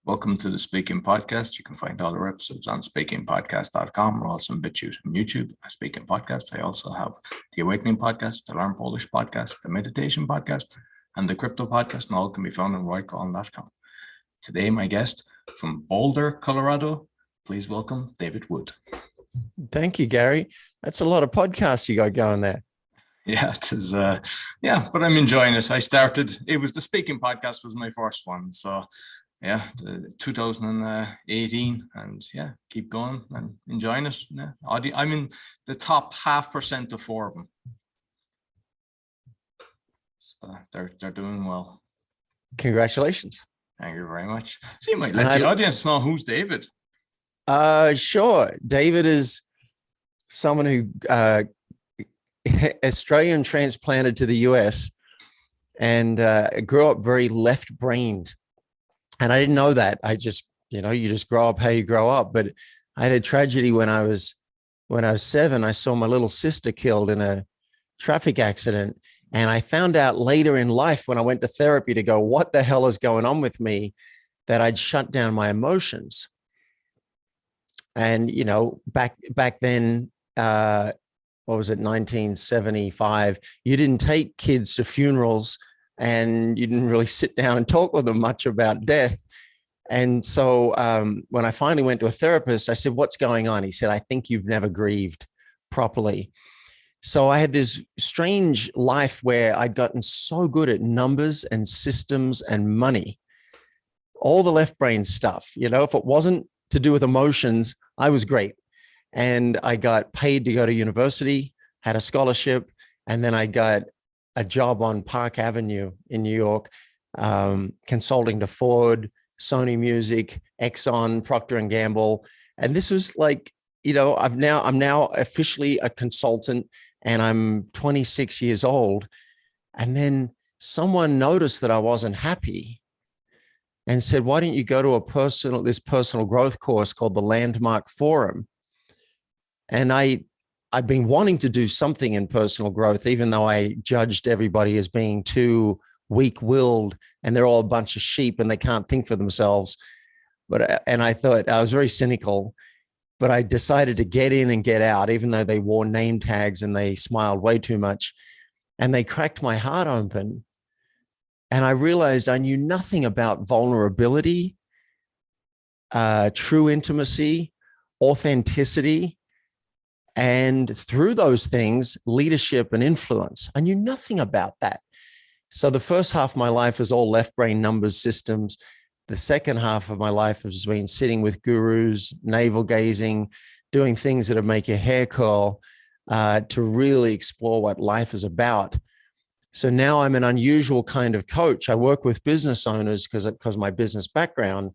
Welcome to the Speaking Podcast. You can find all our episodes on speakingpodcast.com. We're also on BitChute and YouTube. Speaking Podcast. I also have the Awakening Podcast, the Learn Polish Podcast, the Meditation Podcast, and the Crypto Podcast, and all can be found on roycon.com. Today, my guest from Boulder, Colorado, please welcome David Wood. Thank you, Gary. That's a lot of podcasts you got going there. Yeah, it is. But I'm enjoying it. It was the Speaking Podcast was my first one. So yeah, 2018, and keep going and enjoying it. Yeah. I'm in the top 0.5% of 4 of them. So they're doing well. Congratulations. Thank you very much. So you might let the audience know who's David. Sure. David is someone who Australian transplanted to the US and grew up very left-brained. And I didn't know that. I just, you just grow up how you grow up. But I had a tragedy when I was 7. I saw my little sister killed in a traffic accident. And I found out later in life when I went to therapy to go, what the hell is going on with me, that I'd shut down my emotions. And, back then, what was it, 1975, you didn't take kids to funerals and you didn't really sit down and talk with them much about death. And so when I finally went to a therapist, I said, what's going on? He said, I think you've never grieved properly. So I had this strange life where I'd gotten so good at numbers and systems and money, all the left brain stuff. If it wasn't to do with emotions, I was great. And I got paid to go to university, had a scholarship, and then I got a job on Park Avenue in New York, consulting to Ford, Sony Music, Exxon, Procter & Gamble. And this was like, I'm now officially a consultant and I'm 26 years old. And then someone noticed that I wasn't happy and said, why don't you go to this personal growth course called the Landmark Forum? And I'd been wanting to do something in personal growth, even though I judged everybody as being too weak-willed and they're all a bunch of sheep and they can't think for themselves. And I thought, I was very cynical, but I decided to get in and get out, even though they wore name tags and they smiled way too much. And they cracked my heart open. And I realized I knew nothing about vulnerability, true intimacy, authenticity, and through those things, leadership and influence. I knew nothing about that. So the first half of my life was all left brain numbers systems. The second half of my life has been sitting with gurus, navel gazing, doing things that make your hair curl, to really explore what life is about. So now I'm an unusual kind of coach. I work with business owners because of my business background.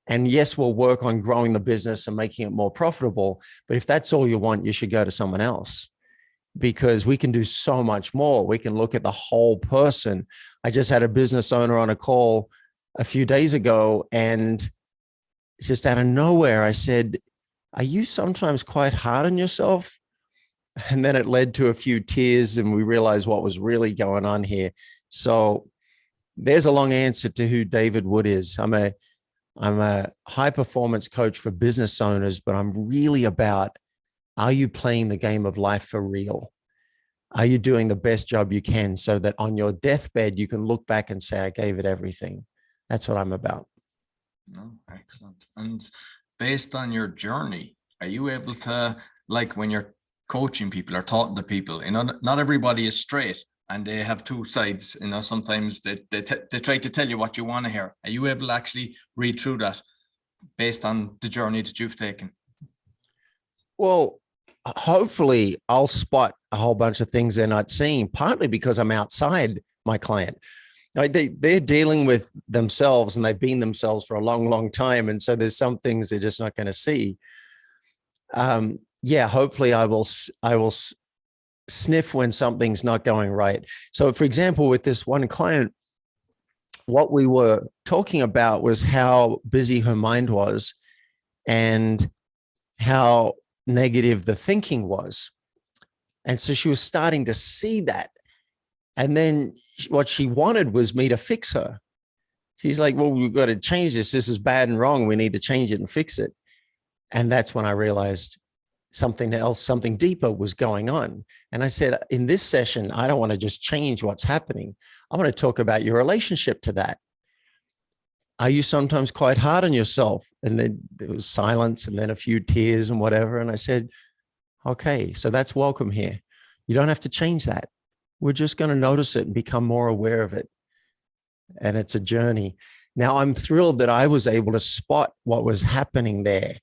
And yes, we'll work on growing the business and making it more profitable. But if that's all you want, you should go to someone else, because we can do so much more. We can look at the whole person. I just had a business owner on a call a few days ago, and just out of nowhere, I said, are you sometimes quite hard on yourself? And then it led to a few tears and we realized what was really going on here. So there's a long answer to who David Wood is. I'm a high performance coach for business owners, but I'm really about, are you playing the game of life for real? Are you doing the best job you can so that on your deathbed, you can look back and say, I gave it everything? That's what I'm about. Oh, excellent. And based on your journey, are you able to, like when you're coaching people or talking to people, not everybody is straight. And they have two sides, sometimes they try to tell you what you want to hear. Are you able to actually read through that based on the journey that you've taken? Well, hopefully I'll spot a whole bunch of things they're not seeing, partly because I'm outside my client. They're dealing with themselves and they've been themselves for a long, long time. And so there's some things they're just not going to see. Hopefully I will sniff when something's not going right. So for example, with this one client, what we were talking about was how busy her mind was and how negative the thinking was. And so she was starting to see that. And then what she wanted was me to fix her. She's like, well, we've got to change this. This is bad and wrong. We need to change it and fix it. And that's when I realized something else, something deeper was going on. And I said, in this session, I don't want to just change what's happening. I want to talk about your relationship to that. Are you sometimes quite hard on yourself? And then there was silence and then a few tears and whatever. And I said, okay, so that's welcome here. You don't have to change that. We're just going to notice it and become more aware of it. And it's a journey. Now, I'm thrilled that I was able to spot what was happening there,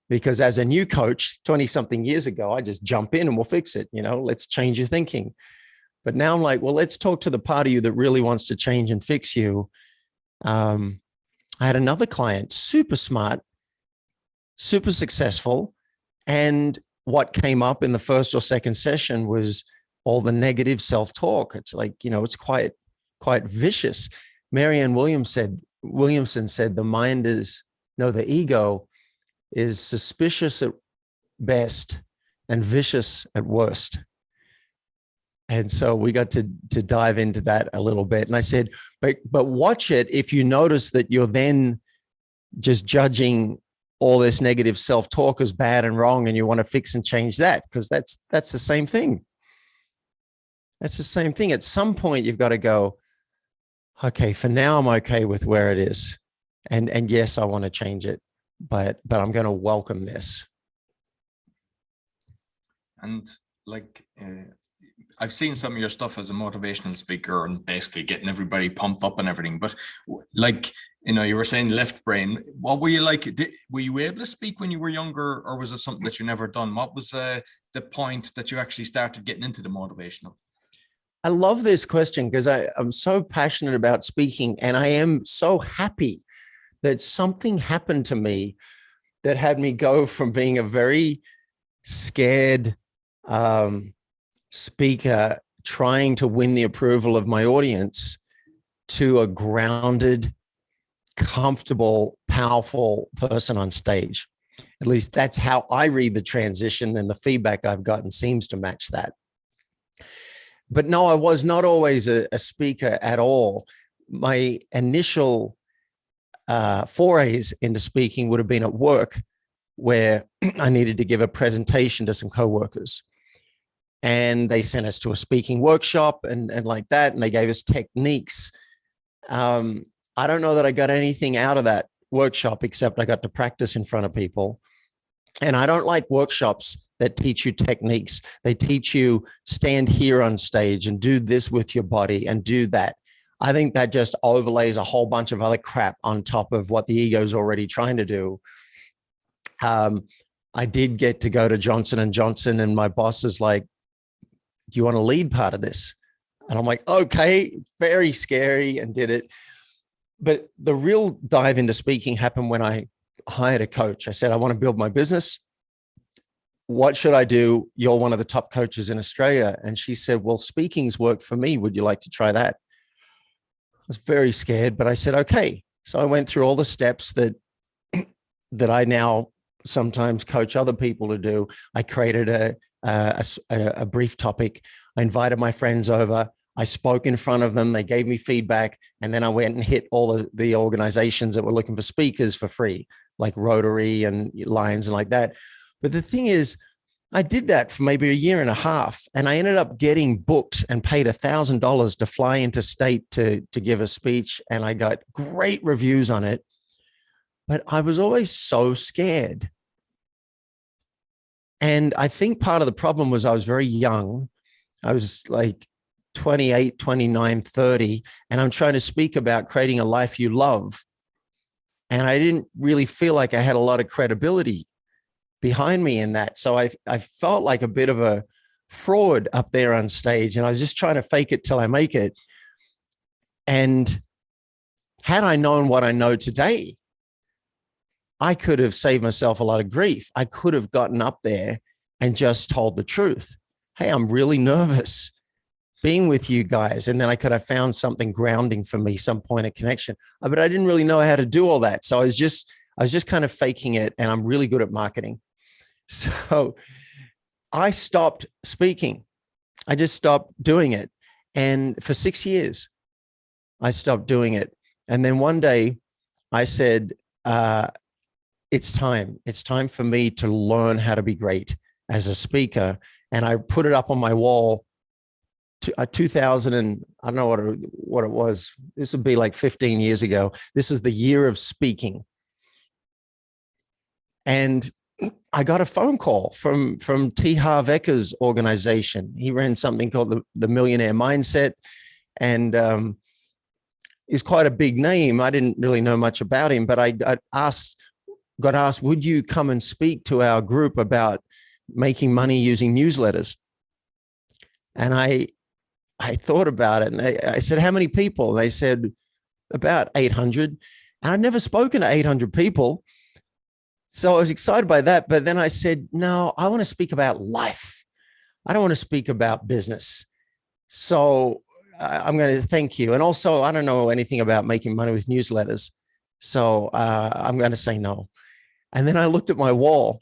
because as a new coach 20-something years ago, I just jump in and we'll fix it. Let's change your thinking. But now I'm like, well, let's talk to the part of you that really wants to change and fix you. I had another client, super smart, super successful. And what came up in the first or second session was all the negative self-talk. It's like, it's quite vicious. Marianne Williamson said the ego is suspicious at best and vicious at worst. And so we got to dive into that a little bit. And I said, but watch it if you notice that you're then just judging all this negative self-talk as bad and wrong, and you want to fix and change that, because that's the same thing. That's the same thing. At some point, you've got to go, okay, for now, I'm okay with where it is. And yes, I want to change it, but I'm going to welcome this. And I've seen some of your stuff as a motivational speaker and basically getting everybody pumped up and everything. But you were saying left brain. What were you like? Were you able to speak when you were younger, or was it something that you never done? What was the point that you actually started getting into the motivational? I love this question because I'm so passionate about speaking, and I am so happy that something happened to me that had me go from being a very scared speaker trying to win the approval of my audience to a grounded, comfortable, powerful person on stage. At least that's how I read the transition, and the feedback I've gotten seems to match that. But no, I was not always a speaker at all. My initial forays into speaking would have been at work, where I needed to give a presentation to some coworkers. And they sent us to a speaking workshop and like that, and they gave us techniques. I don't know that I got anything out of that workshop, except I got to practice in front of people. And I don't like workshops that teach you techniques. They teach you stand here on stage and do this with your body and do that. I think that just overlays a whole bunch of other crap on top of what the ego is already trying to do. I did get to go to Johnson & Johnson, and my boss is like, do you want to lead part of this? And I'm like, okay, very scary, and did it. But the real dive into speaking happened when I hired a coach. I said, I want to build my business. What should I do? You're one of the top coaches in Australia. And she said, well, speaking's worked for me. Would you like to try that? I was very scared, but I said, okay. So I went through all the steps that I now sometimes coach other people to do. I created a brief topic. I invited my friends over. I spoke in front of them. They gave me feedback. And then I went and hit all the organizations that were looking for speakers for free, like Rotary and Lions and like that. But the thing is, I did that for maybe a year and a half, and I ended up getting booked and paid $1,000 to fly into state to give a speech. And I got great reviews on it, but I was always so scared. And I think part of the problem was I was very young. I was like 28, 29, 30, and I'm trying to speak about creating a life you love. And I didn't really feel like I had a lot of credibility behind me in that. So I felt like a bit of a fraud up there on stage, and I was just trying to fake it till I make it. And had I known what I know today, I could have saved myself a lot of grief. I could have gotten up there and just told the truth. Hey, I'm really nervous being with you guys. And then I could have found something grounding for me, some point of connection. But I didn't really know how to do all that. So I was just kind of faking it, and I'm really good at marketing. So I stopped speaking. I just stopped doing it. And for 6 years, I stopped doing it. And then one day I said, it's time for me to learn how to be great as a speaker. And I put it up on my wall to 2000 and I don't know what it was. This would be like 15 years ago. This is the year of speaking. And I got a phone call from T. Harv Ekker's organization. He ran something called the Millionaire Mindset. And he was quite a big name. I didn't really know much about him, but I got asked, would you come and speak to our group about making money using newsletters? And I thought about it, and I said, how many people? They said about 800. And I'd never spoken to 800 people. So I was excited by that. But then I said, no, I want to speak about life. I don't want to speak about business. So I'm going to thank you. And also, I don't know anything about making money with newsletters. So I'm going to say no. And then I looked at my wall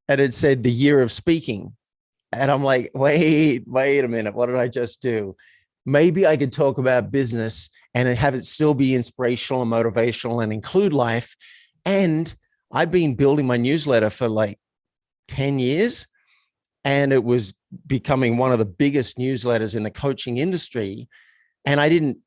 and it said the year of speaking. And I'm like, wait a minute. What did I just do? Maybe I could talk about business and have it still be inspirational and motivational and include life. And I've been building my newsletter for like 10 years. And it was becoming one of the biggest newsletters in the coaching industry. And I didn't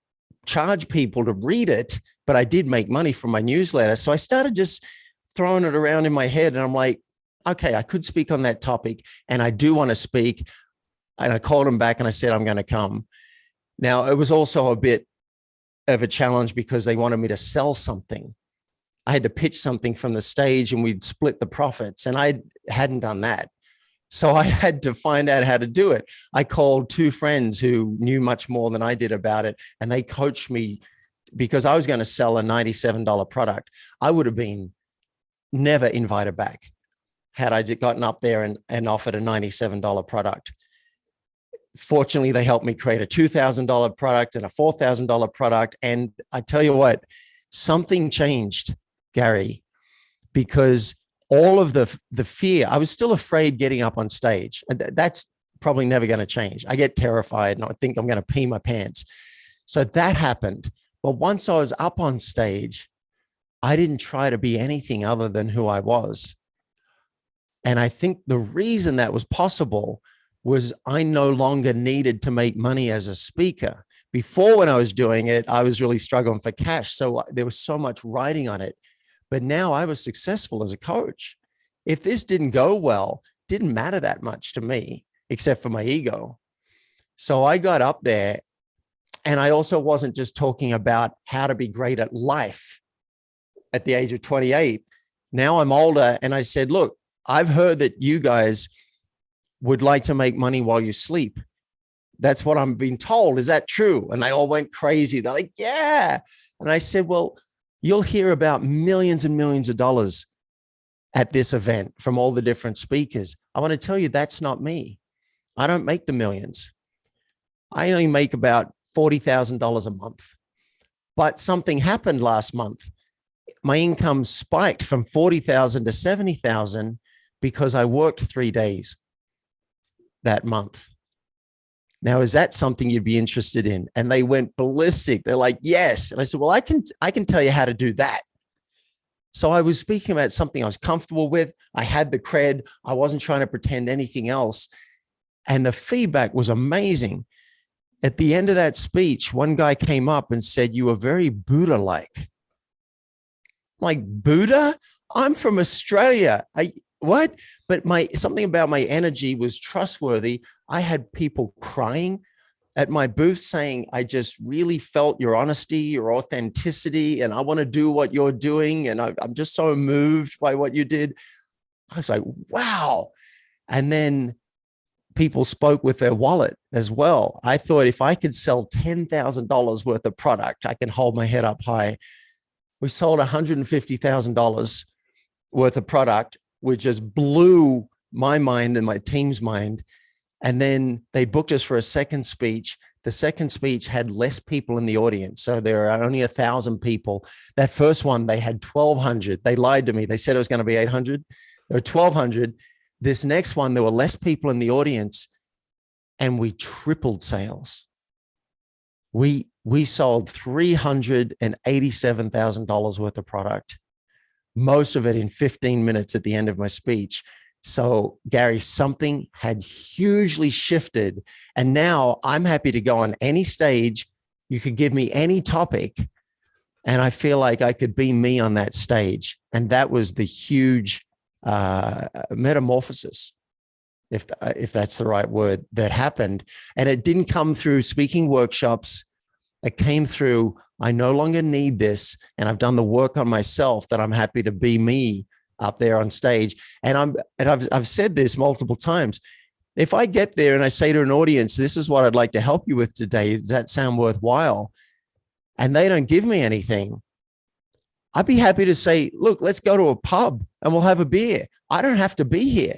charge people to read it, but I did make money from my newsletter. So I started just throwing it around in my head. And I'm like, okay, I could speak on that topic. And I do want to speak. And I called him back and I said, I'm going to come. Now, it was also a bit of a challenge because they wanted me to sell something. I had to pitch something from the stage and we'd split the profits. And I hadn't done that. So I had to find out how to do it. I called two friends who knew much more than I did about it. And they coached me because I was going to sell a $97 product. I would have been never invited back had I gotten up there and offered a $97 product. Fortunately, they helped me create a $2,000 product and a $4,000 product. And I tell you what, something changed, Gary, because all of the fear, I was still afraid getting up on stage. That's probably never going to change. I get terrified and I think I'm going to pee my pants. So that happened. But once I was up on stage, I didn't try to be anything other than who I was. And I think the reason that was possible was I no longer needed to make money as a speaker. Before, when I was doing it, I was really struggling for cash. So there was so much riding on it. But now I was successful as a coach. If this didn't go well, it didn't matter that much to me, except for my ego. So I got up there, and I also wasn't just talking about how to be great at life at the age of 28. Now I'm older, and I said, look, I've heard that you guys would like to make money while you sleep. That's what I'm being told. Is that true? And they all went crazy. They're like, yeah. And I said, well, you'll hear about millions and millions of dollars at this event from all the different speakers. I want to tell you, that's not me. I don't make the millions. I only make about $40,000 a month. But something happened last month. My income spiked from 40,000 to 70,000 because I worked 3 days that month. Now, is that something you'd be interested in? And they went ballistic. They're like, yes. And I said, well, I can tell you how to do that. So I was speaking about something I was comfortable with. I had the cred. I wasn't trying to pretend anything else. And the feedback was amazing. At the end of that speech, one guy came up and said, you were very Buddha-like. Like, Buddha? I'm from Australia. What? But something about my energy was trustworthy. I had people crying at my booth saying, I just really felt your honesty, your authenticity, and I want to do what you're doing. And I'm just so moved by what you did. I was like, wow. And then people spoke with their wallet as well. I thought if I could sell $10,000 worth of product, I can hold my head up high. We sold $150,000 worth of product, which just blew my mind and my team's mind. And then they booked us for a second speech. The second speech had less people in the audience. So there are only 1,000 people. That first one, they had 1,200. They lied to me. They said it was going to be 800. There were 1,200. This next one, there were less people in the audience, and we tripled sales. We we sold $387,000 worth of product, most of it in 15 minutes at the end of my speech. So, Gary, something had hugely shifted. And now I'm happy to go on any stage. You could give me any topic, and I feel like I could be me on that stage. And that was the huge metamorphosis, if that's the right word, that happened. And it didn't come through speaking workshops. It came through, I no longer need this, and I've done the work on myself that I'm happy to be me up there on stage. And I've said this multiple times. If I get there and I say to an audience, this is what I'd like to help you with today, does that sound worthwhile? And they don't give me anything, I'd be happy to say, look, let's go to a pub and we'll have a beer. I don't have to be here.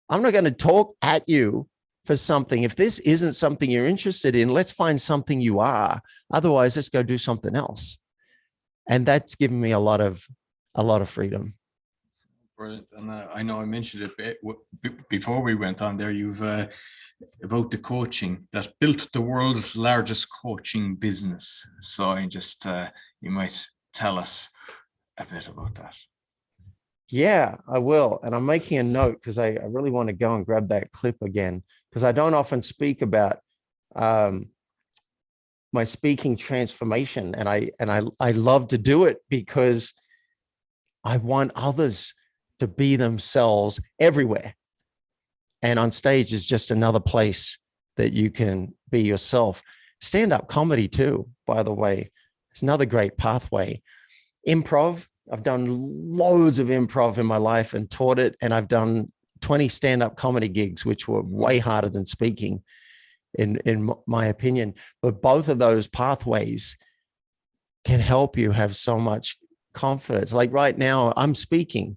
I'm not going to talk at you for something. If this isn't something you're interested in, let's find something you are. Otherwise, let's go do something else. And that's given me a lot of freedom. Brilliant. And I know I mentioned it before we went on there. You've about the coaching that built the world's largest coaching business. So I just you might tell us a bit about that. Yeah, I will. And I'm making a note because I really want to go and grab that clip again, because I don't often speak about my speaking transformation. And I love to do it because I want others to be themselves everywhere. And on stage is just another place that you can be yourself. Stand-up comedy too, by the way. It's another great pathway. Improv. I've done loads of improv in my life and taught it. And I've done 20 stand-up comedy gigs, which were way harder than speaking, in my opinion. But both of those pathways can help you have so much confidence. Like right now, I'm speaking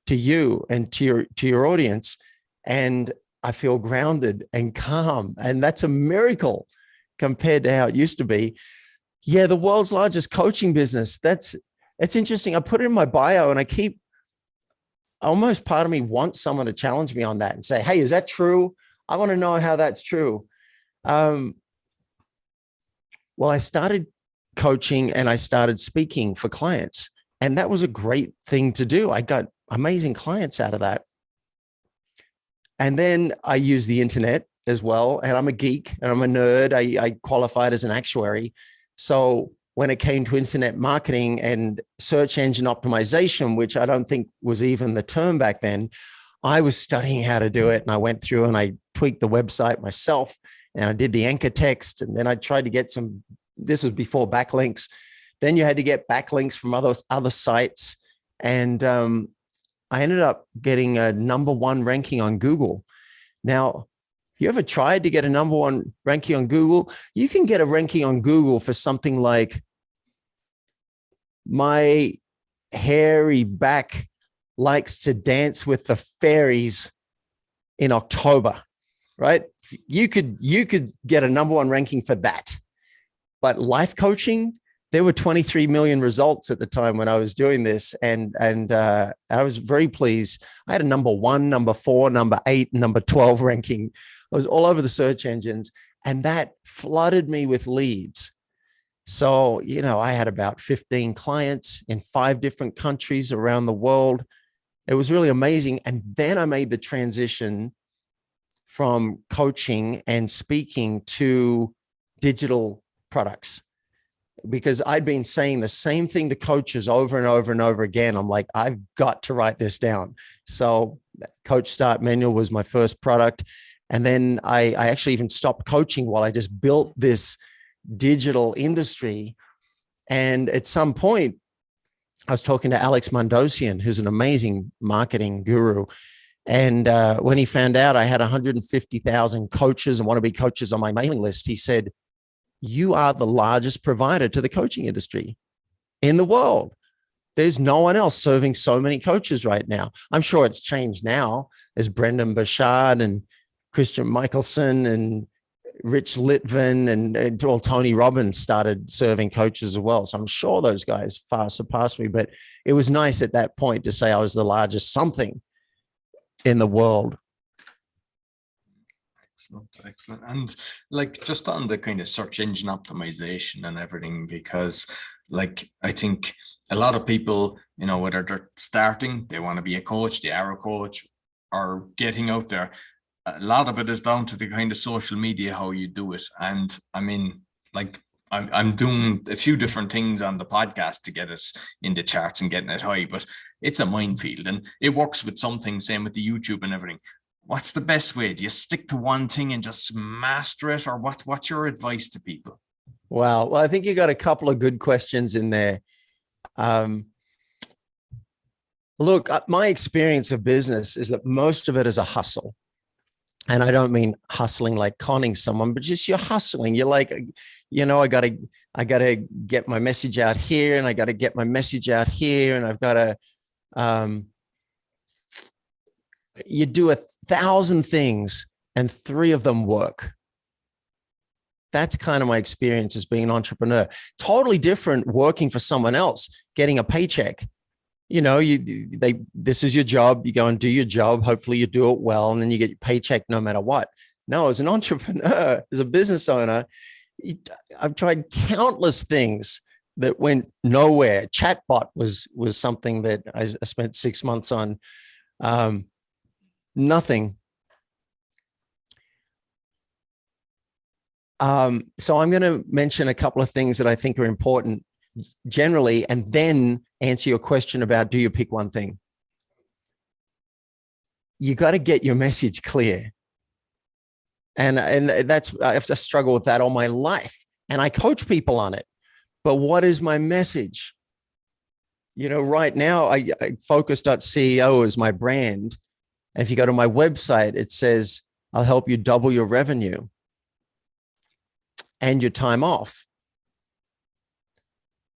to you and to your audience, and I feel grounded and calm. And that's a miracle compared to how it used to be. Yeah, the world's largest coaching business. That's interesting. I put it in my bio, and almost part of me wants someone to challenge me on that and say, hey, is that true? I want to know how that's true. Well, I started coaching and I started speaking for clients, and that was a great thing to do. I got amazing clients out of that. And then I use the internet as well. And I'm a geek and I'm a nerd. I qualified as an actuary. So when it came to internet marketing and search engine optimization, which I don't think was even the term back then, I was studying how to do it. And I went through and I tweaked the website myself, and I did the anchor text. And then I tried to get this was before backlinks. Then you had to get backlinks from other sites. And I ended up getting a #1 ranking on Google. Now, you ever tried to get a #1 ranking on Google? You can get a ranking on Google for something like, my hairy back likes to dance with the fairies in October, right? You could get a #1 ranking for that. But life coaching, there were 23 million results at the time when I was doing this. And I was very pleased. I had a #1, #4, #8, #12 ranking. I was all over the search engines, and that flooded me with leads. So, I had about 15 clients in 5 different countries around the world. It was really amazing. And then I made the transition from coaching and speaking to digital products, because I'd been saying the same thing to coaches over and over and over again. I'm like, I've got to write this down. So Coach Start Manual was my first product. And then I actually even stopped coaching while I just built this digital industry. And at some point, I was talking to Alex Mondosian, who's an amazing marketing guru. And when he found out I had 150,000 coaches and wannabe coaches on my mailing list, he said, you are the largest provider to the coaching industry in the world. There's no one else serving so many coaches right now. I'm sure it's changed now, as Brendan Burchard and Christian Michelson and Rich Litvin and Tony Robbins started serving coaches as well. So I'm sure those guys far surpassed me, but it was nice at that point to say I was the largest something in the world. Excellent. And like just on the kind of search engine optimization and everything, because like I think a lot of people, you know, whether they're starting, they want to be a coach, they are a coach, or getting out there, a lot of it is down to the kind of social media, how you do it. And I mean, like I'm doing a few different things on the podcast to get it in the charts and getting it high, but it's a minefield, and it works with some things, same with the YouTube and everything. What's the best way? Do you stick to one thing and just master it, or what's your advice to people? Wow. Well, I think you got a couple of good questions in there. Look, my experience of business is that most of it is a hustle. And I don't mean hustling like conning someone, but just you're hustling. You're like, you know, I gotta get my message out here, and I gotta get my message out here, and I've got to. You do 1,000 things, and 3 of them work. That's kind of my experience as being an entrepreneur. Totally different working for someone else, getting a paycheck. You know, this is your job. You go and do your job. Hopefully you do it well, and then you get your paycheck no matter what. No, as an entrepreneur, as a business owner, I've tried countless things that went nowhere. Chatbot was something that I spent 6 months on. Nothing. So I'm going to mention a couple of things that I think are important generally, and then answer your question about, do you pick one thing? You got to get your message clear. And that's, I have to struggle with that all my life. And I coach people on it. But what is my message? You know, right now, I focus.ceo is my brand. And if you go to my website, it says, I'll help you double your revenue and your time off.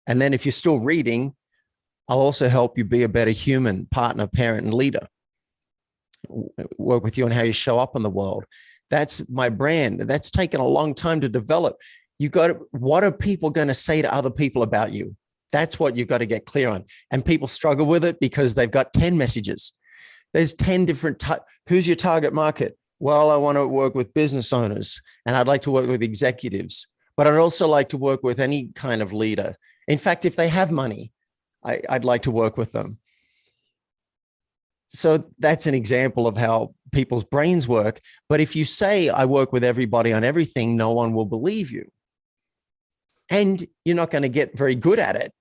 And then if you're still reading, I'll also help you be a better human, partner, parent, and leader. Work with you on how you show up in the world. That's my brand. That's taken a long time to develop. What are people going to say to other people about you? That's what you've got to get clear on. And people struggle with it because they've got 10 messages. There's 10 different who's your target market? Well, I want to work with business owners, and I'd like to work with executives, but I'd also like to work with any kind of leader. In fact, if they have money, I'd like to work with them. So that's an example of how people's brains work. But if you say, I work with everybody on everything, no one will believe you. And you're not going to get very good at it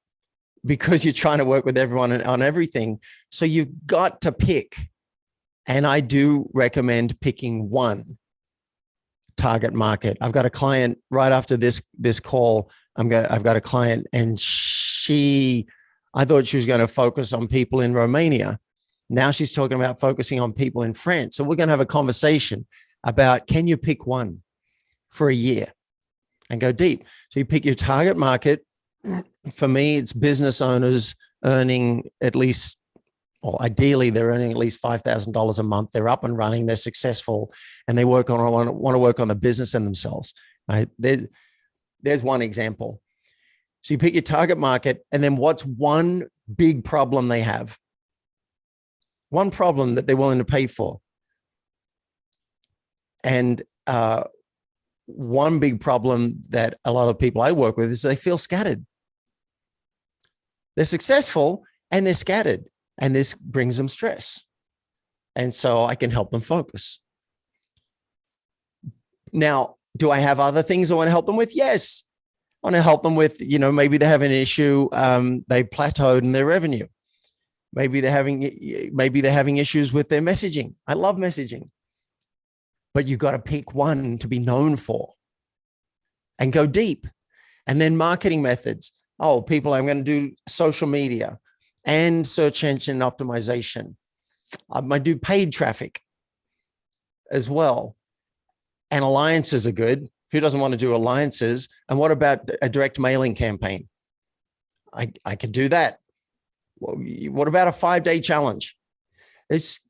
because you're trying to work with everyone on everything. So you've got to pick. And I do recommend picking one target market. I've got a client right after this call. I've got a client, and I thought she was going to focus on people in Romania. Now she's talking about focusing on people in France. So we're going to have a conversation about, can you pick one for a year and go deep? So you pick your target market. For me, it's business owners earning at least, or ideally they're earning at least $5,000 a month. They're up and running, they're successful, and they want to work on the business and themselves. Right? There's one example. So you pick your target market, and then what's one big problem they have? One problem that they're willing to pay for. And one big problem that a lot of people I work with is they feel scattered. They're successful and they're scattered, and this brings them stress. And so I can help them focus. Now, do I have other things I want to help them with? Yes. I want to help them with, maybe they have an issue. They plateaued in their revenue. Maybe they're having issues with their messaging. I love messaging. But you've got to pick one to be known for and go deep. And then marketing methods. Oh, people, I'm going to do social media and search engine optimization. I might do paid traffic as well. And alliances are good. Who doesn't want to do alliances? And what about a direct mailing campaign? I could do that. Well, what about a 5-day challenge? It's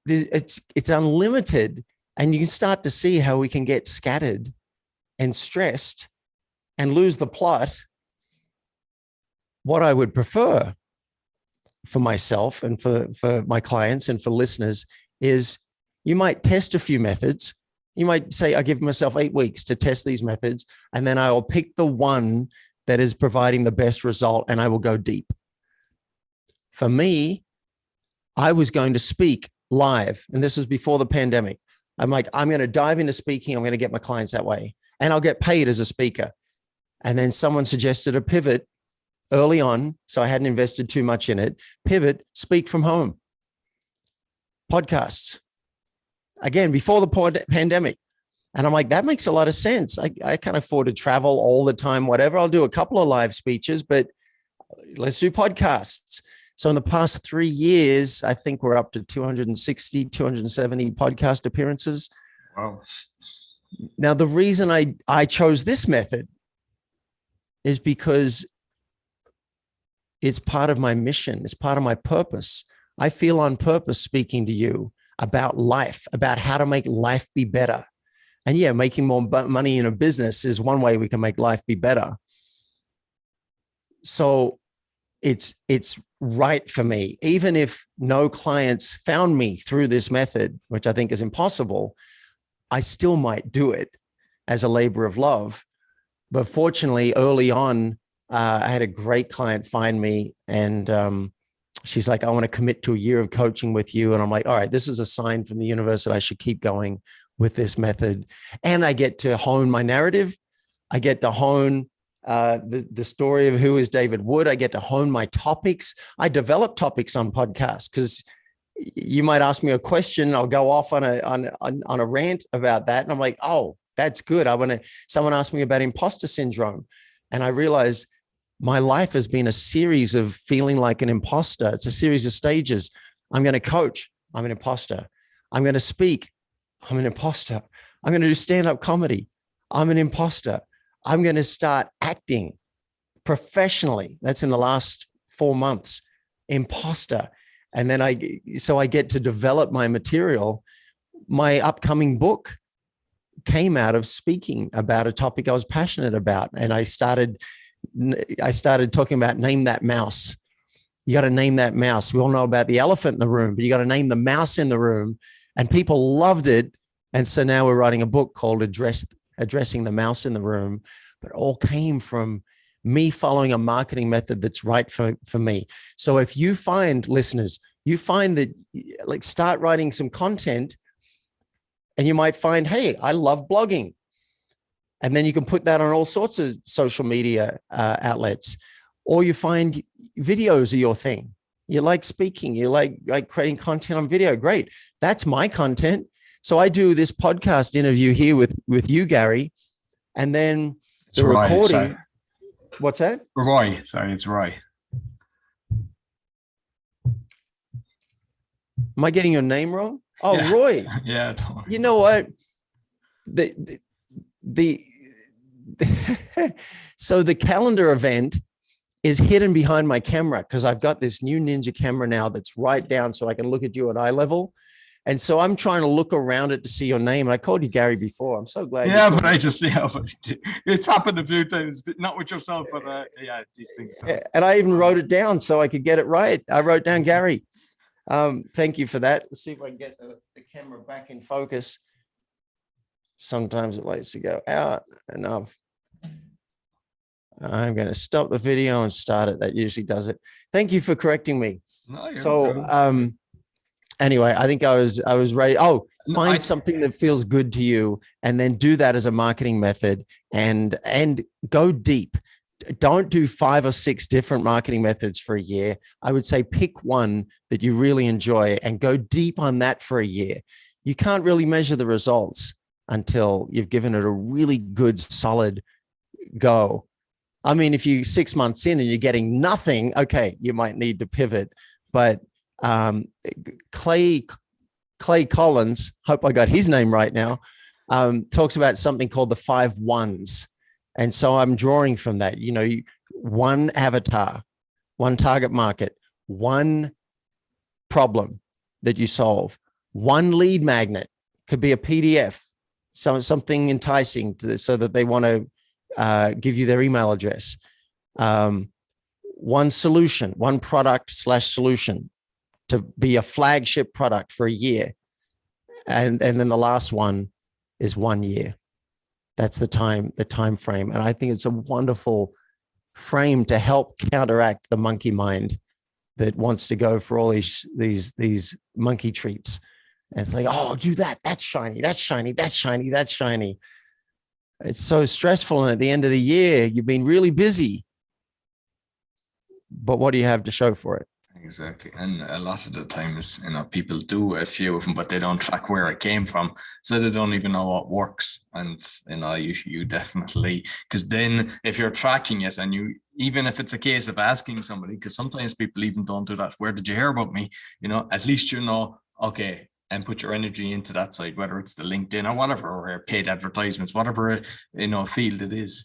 unlimited. And you can start to see how we can get scattered and stressed and lose the plot. What I would prefer for myself and for my clients and for listeners is you might test a few methods, You might say, I give myself 8 weeks to test these methods, and then I will pick the one that is providing the best result, and I will go deep. For me, I was going to speak live, and this was before the pandemic. I'm like, I'm going to dive into speaking. I'm going to get my clients that way, and I'll get paid as a speaker. And then someone suggested a pivot early on, so I hadn't invested too much in it. Pivot, speak from home, podcasts. Again, before the pandemic. And I'm like, that makes a lot of sense. I can't afford to travel all the time, whatever. I'll do a couple of live speeches, but let's do podcasts. So in the past 3 years, I think we're up to 260, 270 podcast appearances. Wow. Now, the reason I chose this method is because it's part of my mission. It's part of my purpose. I feel on purpose speaking to you about life, about how to make life be better. And yeah, making more money in a business is one way we can make life be better. So it's right for me. Even if no clients found me through this method, which I think is impossible, I still might do it as a labor of love. But fortunately, early on, I had a great client find me, and she's like, I want to commit to a year of coaching with you. And I'm like, all right, this is a sign from the universe that I should keep going with this method. And I get to hone my narrative. I get to hone the story of who is David Wood. I get to hone my topics. I develop topics on podcasts because you might ask me a question. I'll go off on a rant about that. And I'm like, oh, that's good. Someone asked me about imposter syndrome. And I realized my life has been a series of feeling like an imposter. It's a series of stages. I'm going to coach. I'm an imposter. I'm going to speak. I'm an imposter. I'm going to do stand-up comedy. I'm an imposter. I'm going to start acting professionally. That's in the last 4 months. Imposter. And then I get to develop my material. My upcoming book came out of speaking about a topic I was passionate about. And I started talking about name that mouse. You got to name that mouse. We all know about the elephant in the room, but you got to name the mouse in the room. And people loved it. And so now we're writing a book called Addressing the Mouse in the Room. But it all came from me following a marketing method that's right for me. So if you find, listeners, that like start writing some content, and you might find, hey, I love blogging. And then you can put that on all sorts of social media outlets. Or you find videos are your thing. You like speaking. You like creating content on video. Great. That's my content. So I do this podcast interview here with you, Gary. And then the recording. Sorry. What's that? Roy. Sorry, it's Roy. Am I getting your name wrong? Oh, yeah. Roy. Yeah. You know what? So the calendar event is hidden behind my camera because I've got this new Ninja camera now that's right down so I can look at you at eye level. And so I'm trying to look around it to see your name. And I called you Gary before. I'm so glad. Yeah, but it's happened a few times, not with yourself, but yeah, these things. And I even wrote it down so I could get it right. I wrote down Gary. Thank you for that. Let's see if I can get the camera back in focus. Sometimes it likes to go out enough. I'm going to stop the video and start it. That usually does it. Thank you for correcting me. No, so, anyway, I think I was ready. Oh, find something that feels good to you and then do that as a marketing method and go deep. Don't do 5 or 6 different marketing methods for a year. I would say pick one that you really enjoy and go deep on that for a year. You can't really measure the results until you've given it a really good, solid go. I mean, if you're 6 months in and you're getting nothing, okay, you might need to pivot. But Clay Collins, hope I got his name right now, talks about something called the 5 1s. And so I'm drawing from that, one avatar, one target market, one problem that you solve, one lead magnet, could be a PDF, something enticing so that they want to give you their email address. One solution, one product/solution to be a flagship product for a year. And then the last one is 1 year. That's the time frame. And I think it's a wonderful frame to help counteract the monkey mind that wants to go for all these monkey treats. And it's like, oh, do that. That's shiny. That's shiny. That's shiny. That's shiny. It's so stressful. And at the end of the year, you've been really busy. But what do you have to show for it? Exactly. And a lot of the times, people do a few of them, but they don't track where it came from. So they don't even know what works. And, you definitely, because then if you're tracking it and even if it's a case of asking somebody, because sometimes people even don't do that. Where did you hear about me? At least okay, and put your energy into that side, whether it's the LinkedIn or whatever, or paid advertisements, whatever, field it is.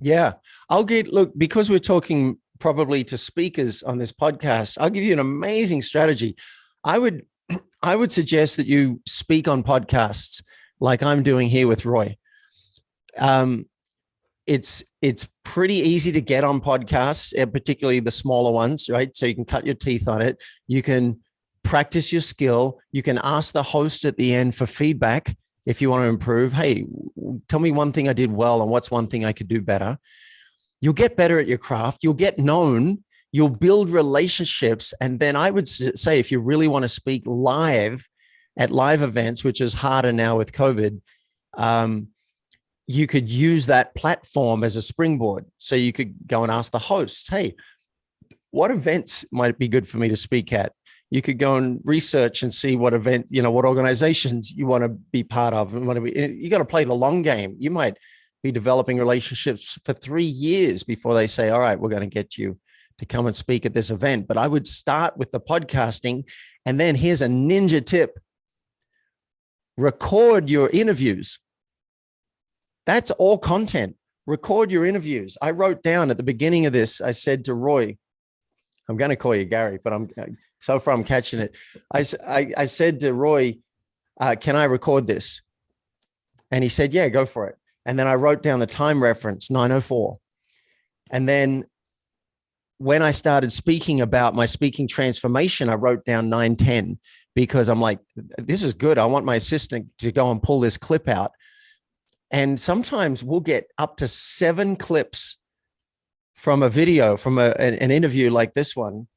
Yeah. Look, because we're talking probably to speakers on this podcast, I'll give you an amazing strategy. I would suggest that you speak on podcasts like I'm doing here with Roy. It's pretty easy to get on podcasts, particularly the smaller ones, right? So you can cut your teeth on it. You can practice your skill. You can ask the host at the end for feedback if you want to improve. Hey, tell me one thing I did well and what's one thing I could do better. You'll get better at your craft. You'll get known. You'll build relationships. And then I would say, if you really want to speak live at live events, which is harder now with COVID, you could use that platform as a springboard. So you could go and ask the hosts, hey, what events might be good for me to speak at? You could go and research and see what event, what organizations you want to be part of. You got to play the long game. You might be developing relationships for 3 years before they say, all right, we're going to get you to come and speak at this event. But I would start with the podcasting. And then here's a ninja tip. Record your interviews. That's all content. Record your interviews. I wrote down at the beginning of this, I said to Roy, I'm going to call you Gary, but so far I'm catching it. I said to Roy, can I record this? And he said, yeah, go for it. And then I wrote down the time reference, 9:04. And then when I started speaking about my speaking transformation, I wrote down 9:10 because I'm like, this is good. I want my assistant to go and pull this clip out. And sometimes we'll get up to 7 clips from a video, from an interview like this one.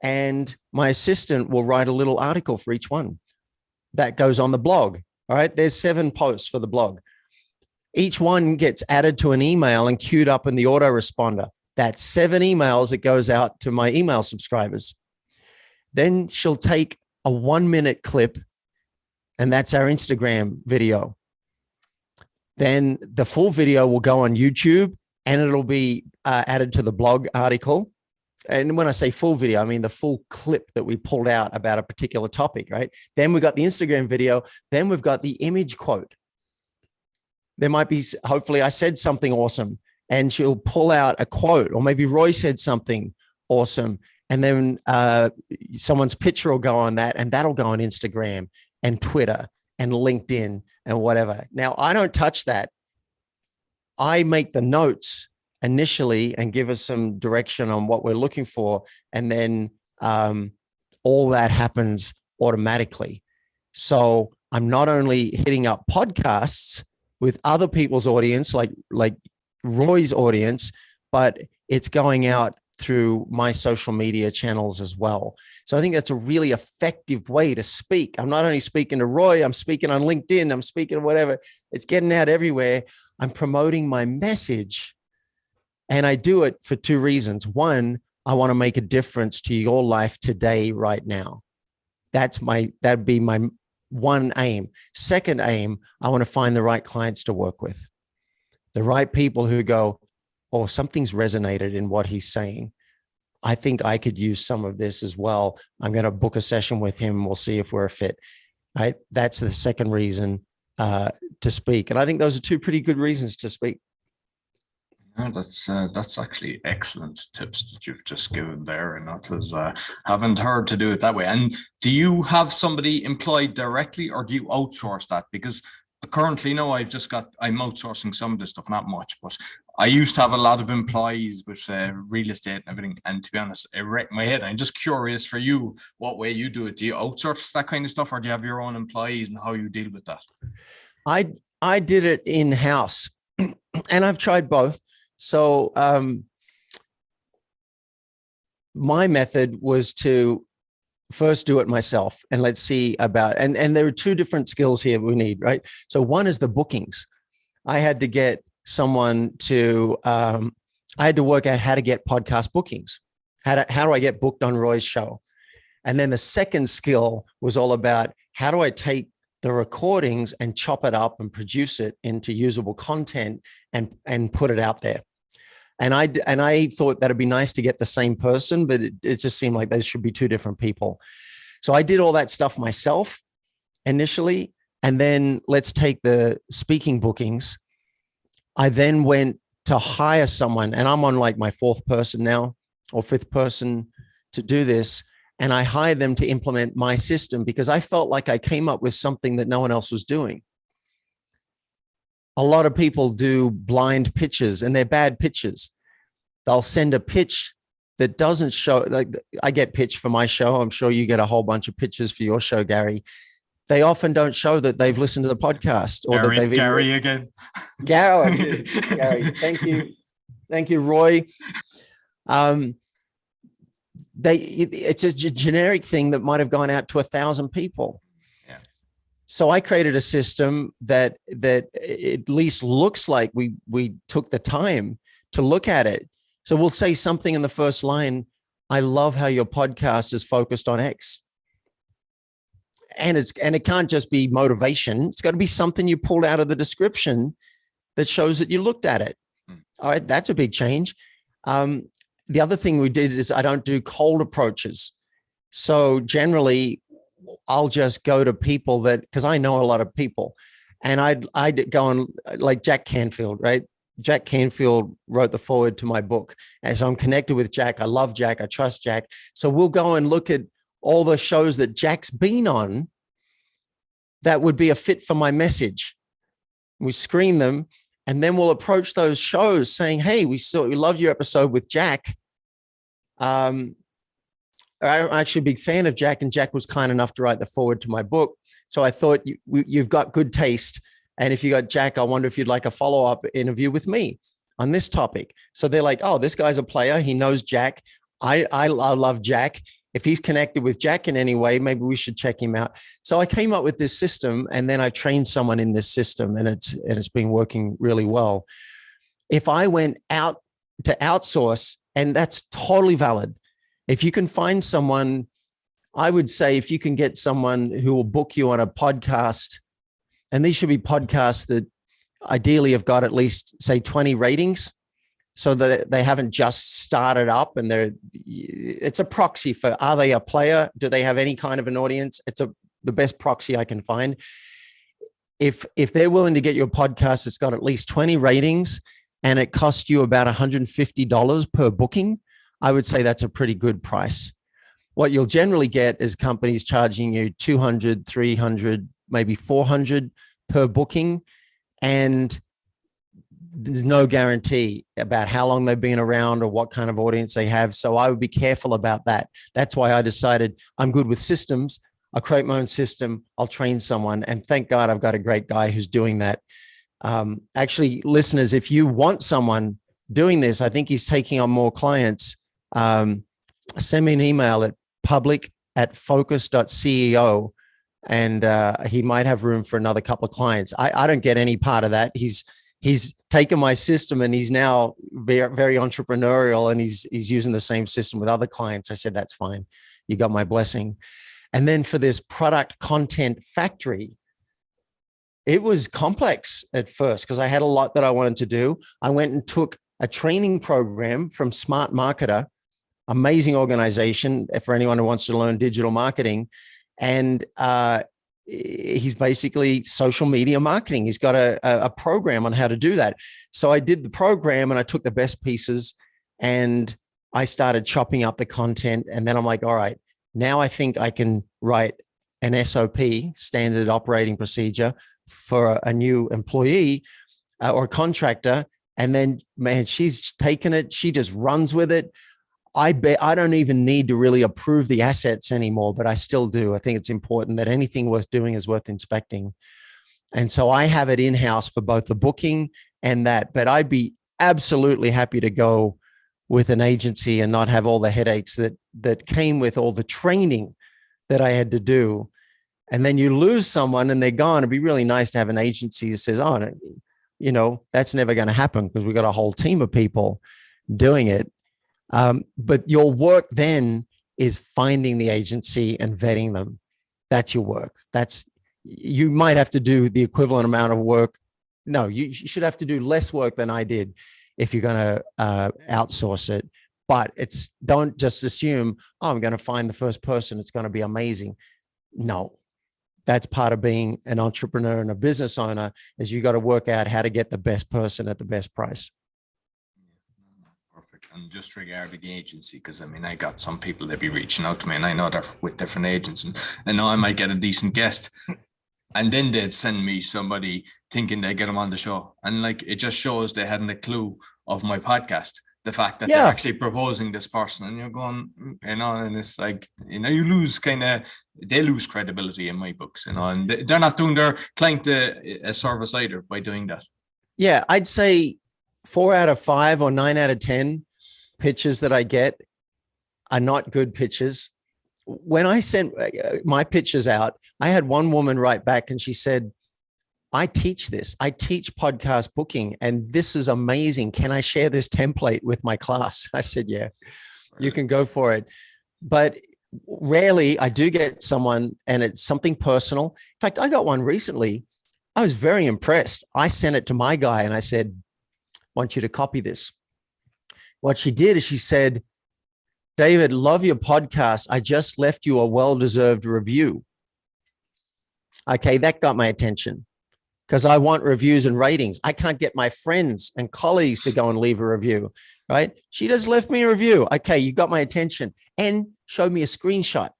And my assistant will write a little article for each one that goes on the blog. All right. There's 7 posts for the blog. Each one gets added to an email and queued up in the autoresponder. That's 7 emails that goes out to my email subscribers. Then she'll take a 1-minute clip, and that's our Instagram video. Then the full video will go on YouTube, and it'll be added to the blog article. And when I say full video, I mean the full clip that we pulled out about a particular topic, right? Then we've got the Instagram video. Then we've got the image quote. There might be, hopefully I said something awesome and she'll pull out a quote, or maybe Roy said something awesome. And then someone's picture will go on that, and that'll go on Instagram and Twitter and LinkedIn and whatever. Now, I don't touch that. I make the notes initially and give us some direction on what we're looking for. And then all that happens automatically. So I'm not only hitting up podcasts with other people's audience, like Roy's audience, but it's going out through my social media channels as well. So I think that's a really effective way to speak. I'm not only speaking to Roy, I'm speaking on LinkedIn, I'm speaking whatever. It's getting out everywhere. I'm promoting my message. And I do it for 2 reasons. One, I want to make a difference to your life today, right now. That'd be my one aim. Second aim, I want to find the right clients to work with. The right people who go, oh, something's resonated in what he's saying. I think I could use some of this as well. I'm going to book a session with him. We'll see if we're a fit. Right? That's the second reason to speak. And I think those are 2 pretty good reasons to speak. Yeah, that's actually excellent tips that you've just given there, and that was haven't heard to do it that way. And do you have somebody employed directly, or do you outsource that? Because currently, no, I'm outsourcing some of this stuff, not much, but I used to have a lot of employees with real estate and everything. And to be honest, it wrecked my head. I'm just curious for you, what way you do it. Do you outsource that kind of stuff, or do you have your own employees, and how you deal with that? I did it in-house and I've tried both. So my method was to first do it myself and let's see about, and there are two different skills here we need, right? So one is the bookings. I had to get someone to, I had to work out how to get podcast bookings. How do I get booked on Roy's show? And then the second skill was all about how do I take the recordings and chop it up and produce it into usable content and put it out there. And I thought that'd be nice to get the same person, but it just seemed like those should be two different people. So I did all that stuff myself initially. And then let's take the speaking bookings. I then went to hire someone, and I'm on like my fourth person now or fifth person to do this. And I hired them to implement my system because I felt like I came up with something that no one else was doing. A lot of people do blind pitches and they're bad pitches. They'll send a pitch that doesn't show, like I get pitched for my show. I'm sure you get a whole bunch of pitches for your show, Gary. They often don't show that they've listened to the podcast or Gary, that they've Gary again. Gary, thank you. Thank you, Roy. It's a generic thing that might have gone out to 1,000 people. Yeah. So I created a system that at least looks like we took the time to look at it. So we'll say something in the first line. I love how your podcast is focused on X. And it can't just be motivation. It's got to be something you pulled out of the description that shows that you looked at it. All right, that's a big change. The other thing we did is I don't do cold approaches. So generally, I'll just go to people that, because I know a lot of people, and I'd go on like Jack Canfield, right? Jack Canfield wrote the foreword to my book. And so I'm connected with Jack. I love Jack. I trust Jack. So we'll go and look at all the shows that Jack's been on that would be a fit for my message. We screen them, and then we'll approach those shows saying, hey, we loved your episode with Jack. I'm actually a big fan of Jack, and Jack was kind enough to write the foreword to my book. So I thought you've got good taste. And if you got Jack, I wonder if you'd like a follow-up interview with me on this topic. So they're like, oh, this guy's a player. He knows Jack. I love Jack. If he's connected with Jack in any way, maybe we should check him out. So I came up with this system, and then I trained someone in this system, and it's been working really well. If I went out to outsource, and that's totally valid. If you can find someone, I would say if you can get someone who will book you on a podcast, and these should be podcasts that ideally have got at least, say, 20 ratings, so that they haven't just started up, and it's a proxy for, are they a player? Do they have any kind of an audience? It's the best proxy I can find. If they're willing to get your podcast, it's got at least 20 ratings and it costs you about $150 per booking, I would say that's a pretty good price. What you'll generally get is companies charging you $200, $300, maybe $400 per booking. And there's no guarantee about how long they've been around or what kind of audience they have. So I would be careful about that. That's why I decided I'm good with systems. I'll create my own system. I'll train someone. And thank God I've got a great guy who's doing that. Actually, listeners, if you want someone doing this, I think he's taking on more clients. Send me an email at public@focus.ceo. And he might have room for another couple of clients. I don't get any part of that. He's taken my system and he's now very, very entrepreneurial, and he's using the same system with other clients. I said, that's fine. You got my blessing. And then for this product content factory, it was complex at first because I had a lot that I wanted to do. I went and took a training program from Smart Marketer, amazing organization for anyone who wants to learn digital marketing. And he's basically social media marketing. He's got a program on how to do that. So I did the program and I took the best pieces and I started chopping up the content. And then I'm like, all right, now I think I can write an SOP, standard operating procedure, for a new employee or contractor. And then, man, she's taken it. She just runs with it. I bet I don't even need to really approve the assets anymore, but I still do. I think it's important that anything worth doing is worth inspecting. And so I have it in-house for both the booking and that, but I'd be absolutely happy to go with an agency and not have all the headaches that came with all the training that I had to do. And then you lose someone and they're gone. It'd be really nice to have an agency that says, oh, you know, that's never going to happen because we've got a whole team of people doing it. But your work then is finding the agency and vetting them. That's your work. You might have to do the equivalent amount of work. No, you should have to do less work than I did if you're going to outsource it. But don't just assume, oh, I'm going to find the first person. It's going to be amazing. No, that's part of being an entrepreneur and a business owner, is you got to work out how to get the best person at the best price. Perfect. And just regarding the agency, because I mean, I got some people that be reaching out to me, and I know they're with different agents, and I know I might get a decent guest, and then they'd send me somebody thinking they get them on the show, and like it just shows they hadn't a clue of my podcast. The fact that they're actually proposing this person, and you're going, you know, and it's like, you know, they lose credibility in my books, you know, and they're not doing their client a service either by doing that. Yeah, I'd say 4 out of 5 or 9 out of 10 pitches that I get are not good pitches. When I sent my pitches out, I had one woman write back and she said, I teach this. I teach podcast booking, and this is amazing. Can I share this template with my class? I said, yeah, you can go for it. But rarely I do get someone and it's something personal. In fact, I got one recently. I was very impressed. I sent it to my guy and I said, I want you to copy this. What she did is she said, David, love your podcast. I just left you a well-deserved review. Okay, that got my attention, because I want reviews and ratings. I can't get my friends and colleagues to go and leave a review, right? She just left me a review. Okay, you got my attention, and showed me a screenshot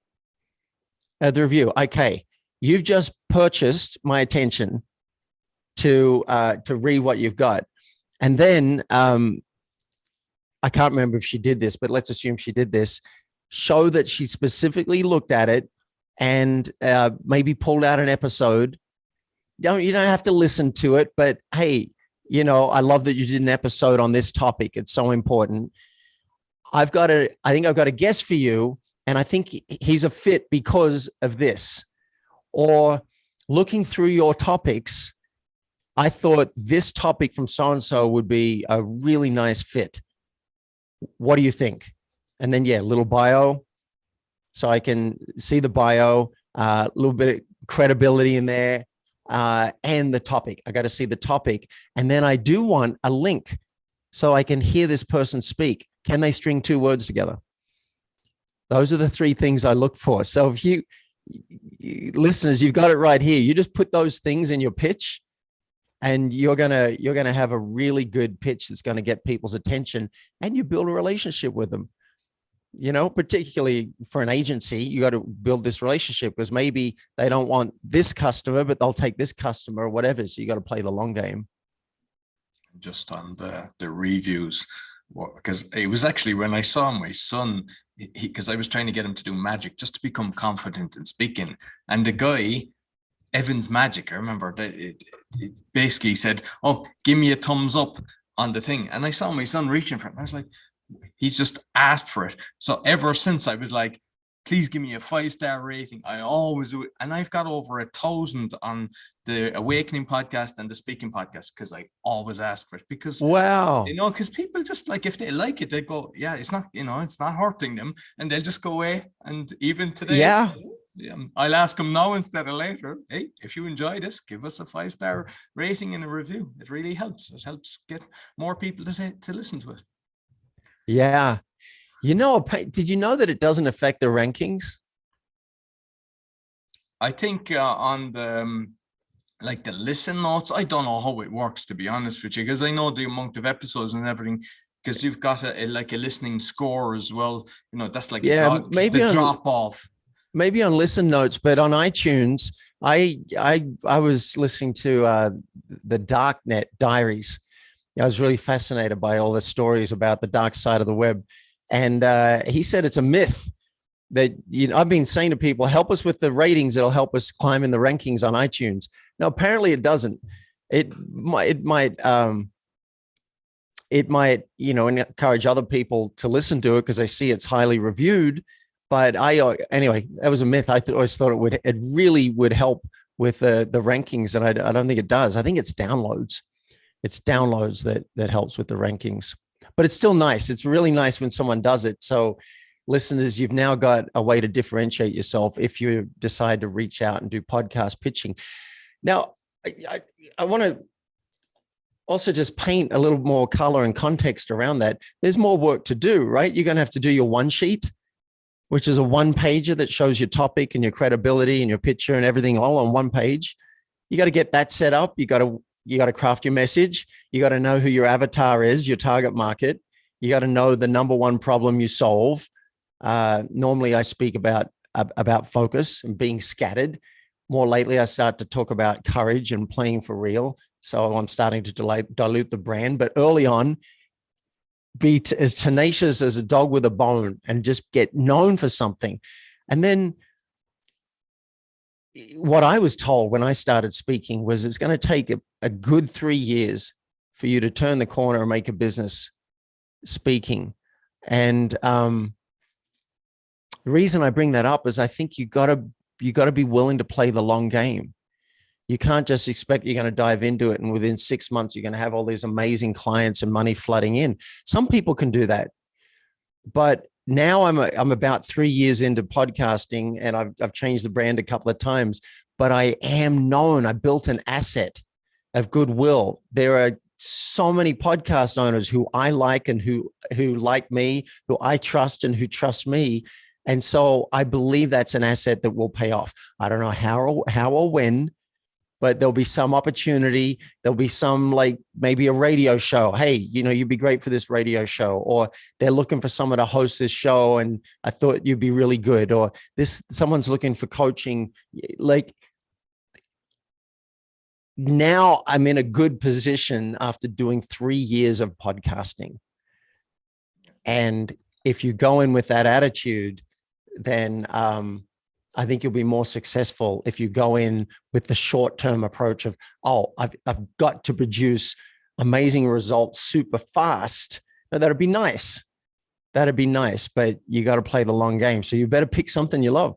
of the review. Okay, you've just purchased my attention to read what you've got. And then I can't remember if she did this, but let's assume she did this. Show that she specifically looked at it and maybe pulled out an episode. You don't have to listen to it, but hey, you know, I love that you did an episode on this topic. It's so important. I think I've got a guest for you, and I think he's a fit because of this. Or looking through your topics, I thought this topic from so-and-so would be a really nice fit. What do you think? And then, yeah, little bio. So I can see the bio, a little bit of credibility in there. And the topic. I got to see the topic. And then I do want a link so I can hear this person speak. Can they string 2 words together? Those are the 3 things I look for. So if you listeners, you've got it right here. You just put those things in your pitch, and you're gonna have a really good pitch that's going to get people's attention, and you build a relationship with them. You know, particularly for an agency, you got to build this relationship, because maybe they don't want this customer, but they'll take this customer or whatever. So you got to play the long game. Just on the reviews, because it was actually when I saw my son, because I was trying to get him to do magic just to become confident in speaking. And the guy, Evan's Magic, I remember that it basically said, oh, give me a thumbs up on the thing. And I saw my son reaching for it. And I was like, he's just asked for it. So ever since, I was like, please give me a 5-star rating. I always do it. And I've got over 1,000 on the Awakening podcast and the Speaking podcast, because I always ask for it. Because, wow, you know, because people just like, if they like it, they go, yeah, it's not, you know, it's not hurting them. And they'll just go away. And even today, yeah, I'll ask them now instead of later. Hey, if you enjoy this, give us a 5-star rating and a review. It really helps. It helps get more people to listen to it. Yeah. You know, did you know that it doesn't affect the rankings? I think on the like the listen notes, I don't know how it works, to be honest with you, because I know the amount of episodes and everything, because you've got a listening score as well. You know, that's like maybe the drop off. Maybe on listen notes, but on iTunes, I was listening to the Darknet Diaries. I was really fascinated by all the stories about the dark side of the web. And he said it's a myth that, you know, I've been saying to people, help us with the ratings. It'll help us climb in the rankings on iTunes. No, apparently it doesn't. It might, you know, encourage other people to listen to it because they see it's highly reviewed. But anyway, that was a myth. Always thought it really would help with the rankings, and I don't think it does. I think it's downloads. It's downloads that helps with the rankings. But it's still nice. It's really nice when someone does it. So listeners, you've now got a way to differentiate yourself if you decide to reach out and do podcast pitching. Now, I want to also just paint a little more color and context around that. There's more work to do, right? You're going to have to do your one sheet, which is a one pager that shows your topic and your credibility and your picture and everything all on one page. You got to get that set up. You got to craft your message. You got to know who your avatar is, your target market. You got to know the number one problem you solve. Normally I speak about focus and being scattered. More lately, I start to talk about courage and playing for real. So I'm starting to dilute the brand, but early on, be as tenacious as a dog with a bone and just get known for something. And then what I was told when I started speaking was it's going to take a good 3 years for you to turn the corner and make a business speaking. And the reason I bring that up is I think you got to be willing to play the long game. You can't just expect you're going to dive into it and within 6 months you're going to have all these amazing clients and money flooding in. Some people can do that, but now I'm about 3 years into podcasting, and I've changed the brand a couple of times. But I am known. I built an asset of goodwill. There are so many podcast owners who I like and who like me, who I trust and who trust me. And so I believe that's an asset that will pay off. I don't know how or when, but there'll be some opportunity. There'll be some, like maybe a radio show. Hey, you know, you'd be great for this radio show. Or they're looking for someone to host this show, and I thought you'd be really good. Or someone's looking for coaching. Like, now I'm in a good position after doing 3 years of podcasting. And if you go in with that attitude, then I think you'll be more successful if you go in with the short-term approach of, I've got to produce amazing results super fast. Now, that'd be nice. That'd be nice, but you got to play the long game. So you better pick something you love.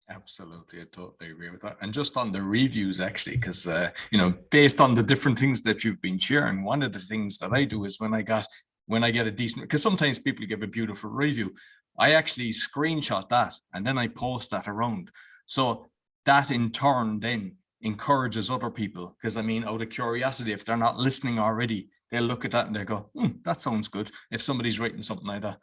Absolutely. I totally agree with that. And just on the reviews, actually, because, you know, based on the different things that you've been sharing, one of the things that I do is when I get a decent, because sometimes people give a beautiful review, I actually screenshot that and then I post that around. So that in turn then encourages other people, because I mean, out of curiosity, if they're not listening already, they'll look at that and they go, that sounds good. If somebody's written something like that.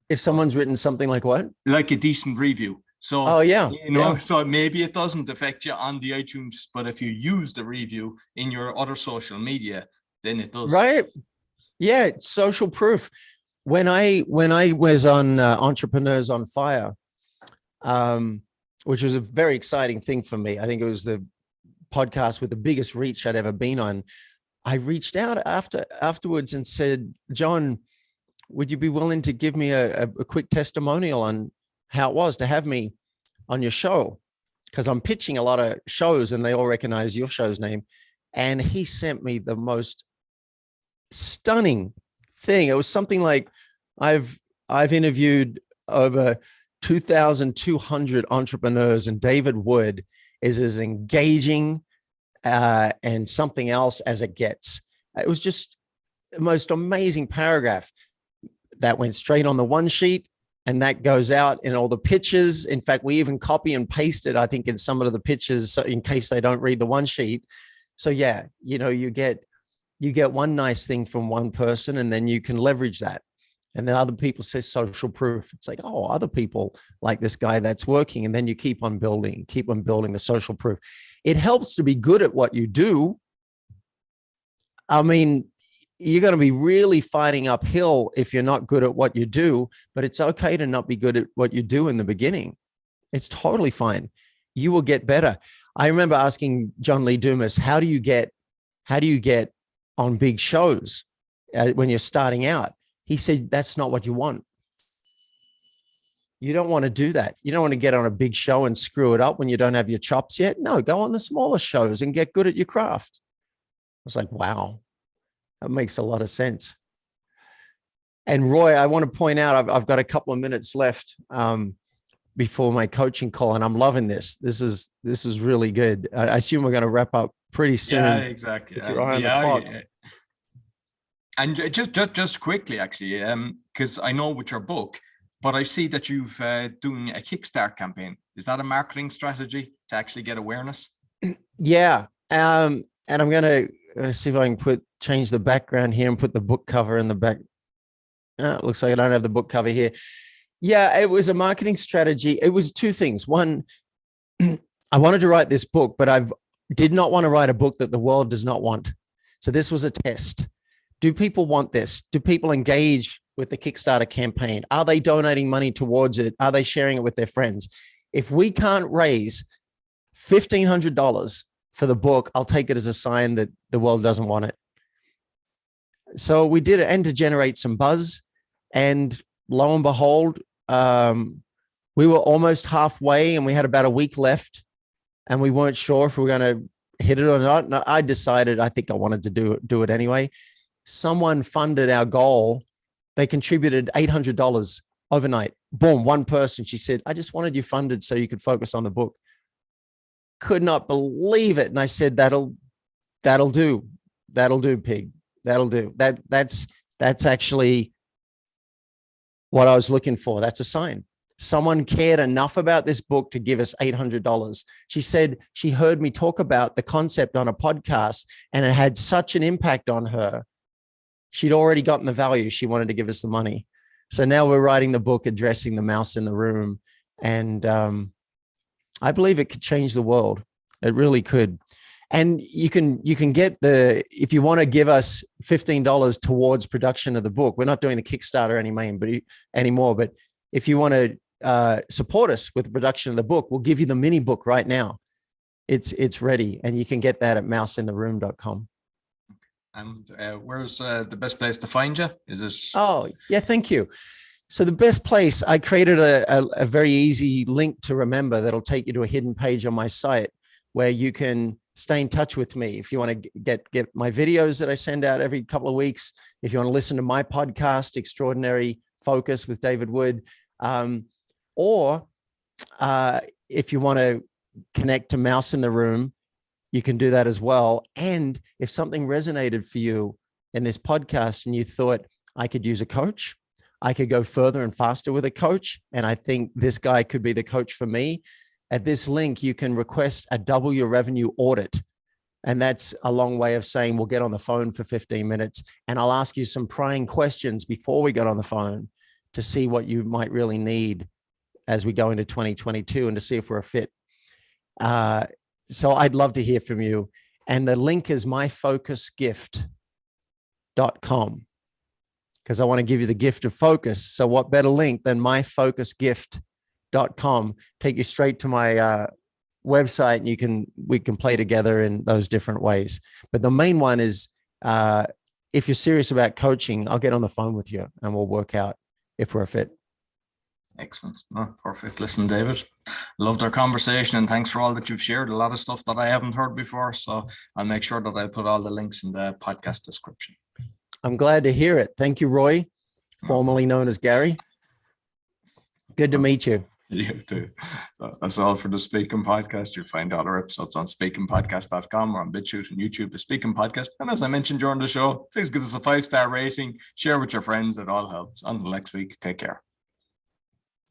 If someone's written something like what? Like a decent review. So, you know, so maybe it doesn't affect you on the iTunes, but if you use the review in your other social media, then it does. Right. Yeah. It's social proof. When I was on Entrepreneurs on Fire, which was a very exciting thing for me. I think it was the podcast with the biggest reach I'd ever been on. I reached out afterwards and said, John, would you be willing to give me a quick testimonial on how it was to have me on your show? Because I'm pitching a lot of shows and they all recognize your show's name. And he sent me the most stunning thing. It was something like, I've interviewed over 2,200 entrepreneurs, and David Wood is as engaging and something else as it gets. It was just the most amazing paragraph that went straight on the one sheet, and that goes out in all the pitches. In fact, we even copy and paste it, I think, in some of the pitches, so in case they don't read the one sheet. So yeah, you know, you get one nice thing from one person, and then you can leverage that. And then other people say social proof. It's like, other people like this guy that's working. And then you keep on building the social proof. It helps to be good at what you do. I mean, you're going to be really fighting uphill if you're not good at what you do, but it's okay to not be good at what you do in the beginning. It's totally fine. You will get better. I remember asking John Lee Dumas, how do you get on big shows when you're starting out? He said, that's not what you want. You don't want to do that. You don't want to get on a big show and screw it up when you don't have your chops yet. No, go on the smaller shows and get good at your craft. I was like, wow, that makes a lot of sense. And Roy, I want to point out, I've got a couple of minutes left before my coaching call, and I'm loving this. This is really good. I assume we're going to wrap up pretty soon. Yeah, exactly. Put your eye on the clock. Yeah. And just quickly, actually, because I know with your book, but I see that you've doing a Kickstart campaign. Is that a marketing strategy to actually get awareness? Yeah. And I'm going to see if I can change the background here and put the book cover in the back. It looks like I don't have the book cover here. Yeah, it was a marketing strategy. It was two things. One, I wanted to write this book, but I did not want to write a book that the world does not want. So this was a test. Do people want this? Do people engage with the Kickstarter campaign? Are they donating money towards it? Are they sharing it with their friends? If we can't raise $1,500 for the book, I'll take it as a sign that the world doesn't want it. So we did it, and to generate some buzz. And lo and behold, we were almost halfway, and we had about a week left, and we weren't sure if we were going to hit it or not. And I decided, I think I wanted to do it anyway. Someone funded our goal. They contributed $800 overnight. Boom, one person. She said, I just wanted you funded so you could focus on the book. Could not believe it. And I said, that'll do. That'll do, pig. That'll do. That's actually what I was looking for. That's a sign. Someone cared enough about this book to give us $800. She said she heard me talk about the concept on a podcast, and it had such an impact on her. She'd already gotten the value. She wanted to give us the money. So now we're writing the book addressing the mouse in the room. And I believe it could change the world. It really could. And you can get if you want to give us $15 towards production of the book, we're not doing the Kickstarter anymore, but if you want to support us with the production of the book, we'll give you the mini book right now. It's ready, and you can get that at mouseintheroom.com. And where's the best place to find you? Is this? Oh, yeah, thank you. So the best place, I created a very easy link to remember that'll take you to a hidden page on my site where you can stay in touch with me. If you want to get my videos that I send out every couple of weeks, if you want to listen to my podcast, Extraordinary Focus with David Wood, or if you want to connect to Mouse in the Room, you can do that as well. And if something resonated for you in this podcast and you thought, I could use a coach, I could go further and faster with a coach, and I think this guy could be the coach for me, at this link, you can request a double your revenue audit. And that's a long way of saying we'll get on the phone for 15 minutes and I'll ask you some prying questions before we get on the phone to see what you might really need as we go into 2022 and to see if we're a fit. So I'd love to hear from you. And the link is myfocusgift.com because I want to give you the gift of focus. So what better link than myfocusgift.com, take you straight to my website, and we can play together in those different ways. But the main one is if you're serious about coaching, I'll get on the phone with you and we'll work out if we're a fit. Excellent. No, perfect. Listen, David, loved our conversation, and thanks for all that you've shared. A lot of stuff that I haven't heard before. So I'll make sure that I put all the links in the podcast description. I'm glad to hear it. Thank you, Roy, formerly known as Gary. Good to meet you. You too. So that's all for the Speaking Podcast. You'll find all our episodes on speakingpodcast.com or on BitChute and YouTube, the Speaking Podcast. And as I mentioned during the show, please give us a 5-star rating, share with your friends. It all helps. Until next week, take care.